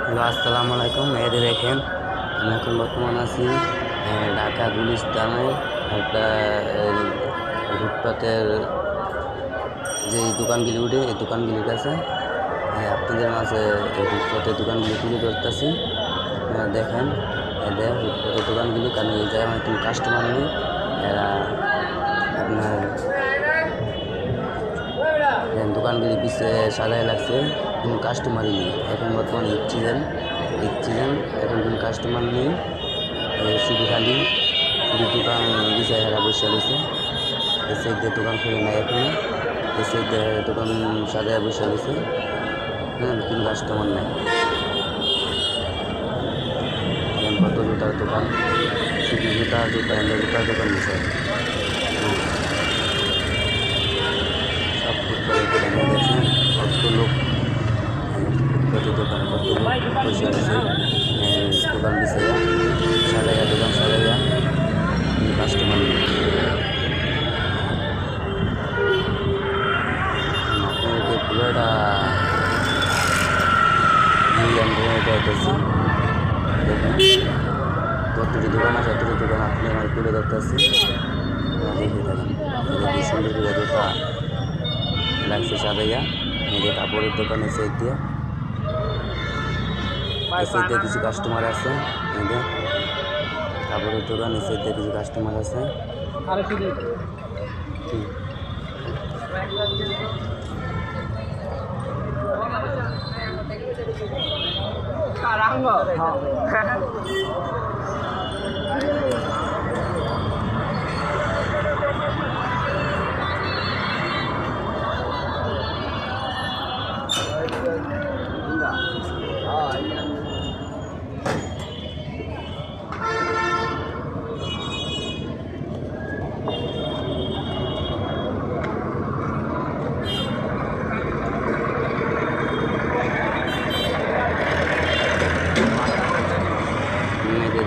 Hello, আসসালামু আলাইকুম। এদের দেখেন আমি এখন বর্তমান আছি ঢাকা গুলিস্তানে একটা ফুটপাতের যে দোকানগুলি উঠে এই দোকানগুলির কাছে আপনাদের মাঝে এই ফুটপাতের দোকানগুলি তুলে ধরতেছি। আপনারা দেখেন এদের ফুটপাতের দোকানগুলি, কারণ এই জায়গায় আমার কোনো কাস্টমার নেই। এরা আপনার দোকানগুলি পিছিয়ে সাজায় লাগছে, কোনো কাস্টমারই নেই। এখন বর্তমানে ঈদ সিজন এখন কোনো কাস্টমার নেই, শুধু খালি দোকান পিছিয়ে হেরা বসে রয়েছে। এই সাইডে দোকান খুলে নেয় এখনো, এই সাইডে দোকান সাজায় বসে রয়েছে, কোনো কাস্টমার নেই। কত জুতার দোকান, শুধু জুতার দোকান দিচ্ছে। সব ফুটবলের দোকানে দেখছেন কত লোক, দোকানে কত লোক বসে আছে দোকান বিছাইয়া সাজাইয়া, দোকান সাজাইয়া, কাস্টমার নেই। আপনাদেরকে পুরোটা হইতেছি। দেখুন যতটি দোকান আছে ততটি দোকান আপনি আমার তুলে ধরতেছি, দেখে থাকেন। কি সুন্দর করে জুতা লাগছে সাজাইয়া, মেয়েদের কাপড়ের দোকানের সাইড দিয়ে কিছু কাস্টমার আছে। মেয়েদের কাপড়ের দোকান এই সাইড দিয়ে কিছু কাস্টমার আছে।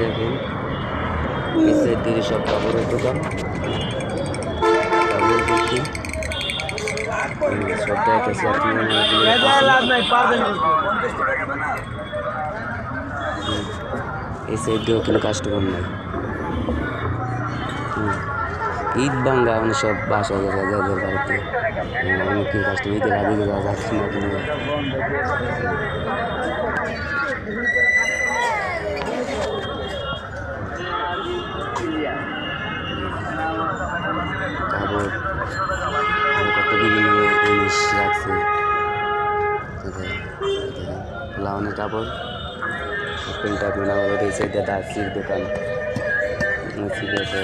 দেখুন এই সাইড দিয়ে সব কাপড়ের দোকান, কাপড় ভর্তি সব দেখাচ্ছি। এই সাইড দিয়েও কিন্তু কাস্টমার নাই। ঈদ ভাঙ্গা মানে সব বাসা গেছে যাদের বাড়িতে, অনেকের কাস্টমার ঈদের আগে যাওয়া যাচ্ছে না কিনে। কাপড় কত বিভিন্ন জিনিস রাখছে, লাউনের কাপড় প্রিন্ট আপ না করে দিয়েছে। এটা দার্সির দোকান, ঠিক আছে।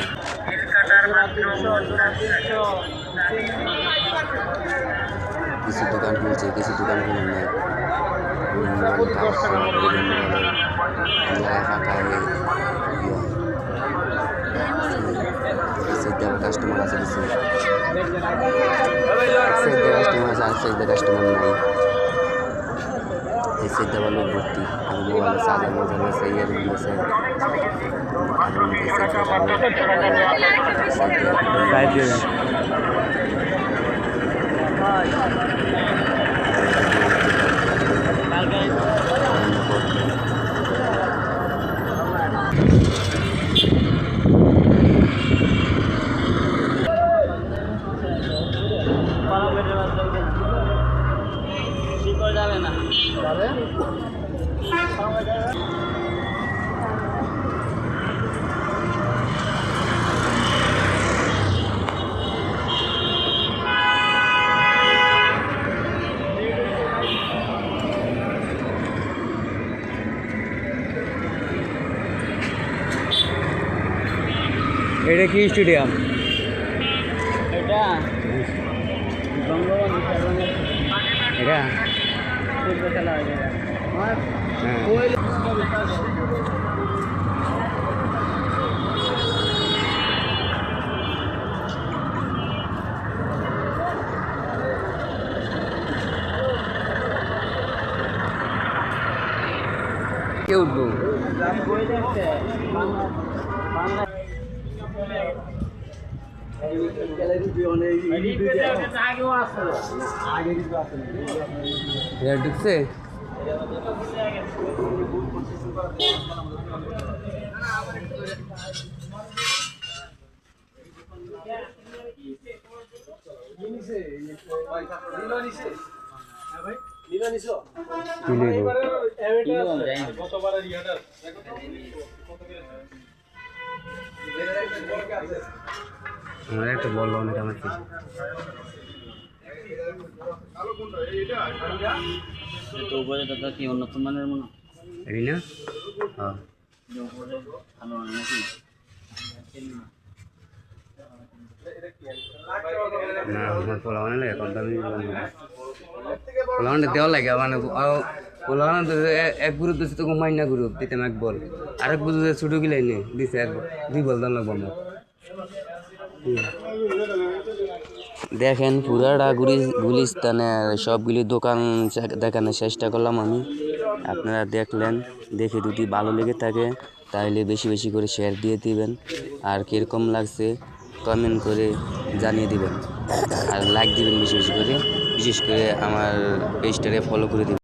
কিছু দোকান খুলছে, কিছু দোকান খুলে নেই, ফাঁকা কাস্টমার আছে, কিছু কাস্টমার আছে, কাস্টমার নাই। এই সাইডে আবার লোক ভর্তি, আর মোবাইলে চার্জার মজা রয়েছে, ইয়ারিং রয়েছে। যাবে না এটা কি স্টেডিয়াম? এটা এটা খেলা হয়। কে উঠবো? ঢুকছে আমার একটা বললো অনেক আমার তো উপরে দাদা কি উন্নত মানের মনে এই না হ্যাঁ ভালো নাকি না আমার পোলাওয়ানে লাগে কম দামি পোলাওয়ানে দেওয়া লাগে মানে পোলাওয়ানে এক গ্রুপ দিচ্ছে তো ঘুমাই না গ্রুপ দিতাম এক বল আরেক বুঝে ছুটো গিলাই নি দিছে এক দুই বল দাম লাগবো আমার দেখেন পুরাটা গুলিস্তানে সবগুলি দোকান দেখানোর চেষ্টা করলাম আমি আপনারা দেখলেন দেখে যদি ভালো লেগে থাকে তাহলে বেশি বেশি করে শেয়ার দিয়ে দিবেন আর কীরকম লাগছে কমেন্ট করে জানিয়ে দিবেন আর লাইক দিবেন বেশি বেশি করে বিশেষ করে আমার পেজটাকে ফলো করে দিবেন।